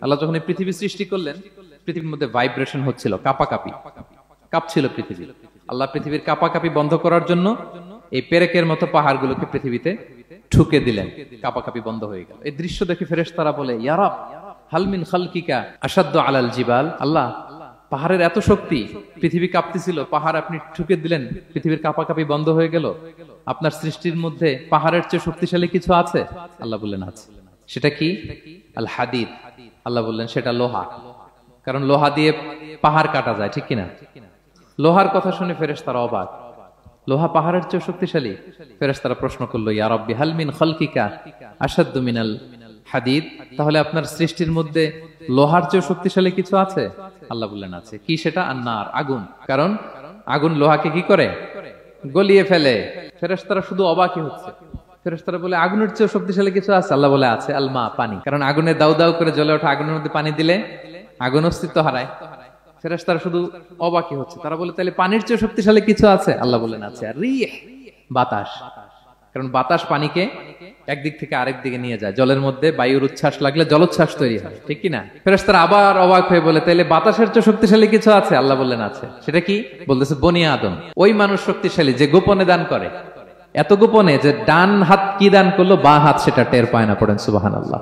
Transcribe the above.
আল্লাহ যখন এই পৃথিবী সৃষ্টি করলেন, পৃথিবীর মধ্যে ভাইব্রেশন হচ্ছিল, কাঁপাকাঁপি, কাঁপছিল পৃথিবী। আল্লাহ পৃথিবীর কাঁপাকাঁপি বন্ধ করার জন্য এই পেরেকের মতো পাহাড়গুলোকে পৃথিবীতে ঠুকে দিলেন, কাঁপাকাঁপি বন্ধ হয়ে গেল। এই দৃশ্য দেখে ফেরেশতারা বলে, ইয়া রাব হাল মিন খালকিকা আশাদ্দু আলাল জিবাল। আল্লাহ, পাহাড়ের এত শক্তি, পৃথিবী কাঁপতেছিল, পাহাড় আপনি ঠুকে দিলেন, পৃথিবীর কাঁপাকাঁপি বন্ধ হয়ে গেল। আপনার সৃষ্টির মধ্যে পাহাড়ের চেয়ে শক্তিশালী কিছু আছে? আল্লাহ বললেন আছে। সেটা কি? আল হাদিদ। আল্লাহ বললেন সেটা লোহা, কারণ লোহা দিয়ে পাহাড় কাটা যায়, ঠিক কিনা? লোহার কথা শুনে ফেরেশতারা অবাক, লোহা পাহাড়ের চেয়ে শক্তিশালী? ফেরেশতারা প্রশ্ন করলো, ইয়া রাব্বি হাল মিন খালকিকা আশাদ্দু মিনাল হাদিদ। তাহলে আপনার সৃষ্টির মধ্যে লোহার চেয়ে শক্তিশালী কিছু আছে? আল্লাহ বললেন আছে। কি সেটা? আন্নার, আগুন। কারণ আগুন লোহাকে কি করে? গলিয়ে ফেলে। ফেরেশতারা শুধু অবাকই হচ্ছে। ফেরেশতারা বলে, আগুনের চেয়ে শক্তিশালী কিছু আছে? আল্লাহ বলে আছে, আলমা, পানি। কারণ আগুনে দাউ দাউ করে জ্বলে ওঠা আগুনের মধ্যে পানি দিলে আগুন অস্তিত্ব হারায়। ফেরেশতারা শুধু অবাকই হচ্ছে। তারা বলে, তাহলে পানির চেয়ে শক্তিশালী কিছু আছে? আল্লাহ বলেন আছে। আর রিহ, বাতাস। কারণ বাতাস পানিকে একদিক থেকে আরেক দিকে নিয়ে যায়। জলের মধ্যে বায়ুর উচ্ছ্বাস লাগলে জলোচ্ছ্বাস তৈরি হয়, ঠিক কিনা? ফেরেশতারা আবার অবাক হয়ে বলে, তাহলে বাতাসের চেয়ে শক্তিশালী কিছু আছে? আল্লাহ বললেন আছে। সেটা কি? বলতেছে বনি আদম। ওই মানুষ শক্তিশালী যে গোপনে দান করে, এত গোপনে যে ডান হাত কি দান করলো, বাঁ হাত সেটা টের পায় না। পড়েন সুবহানাল্লাহ।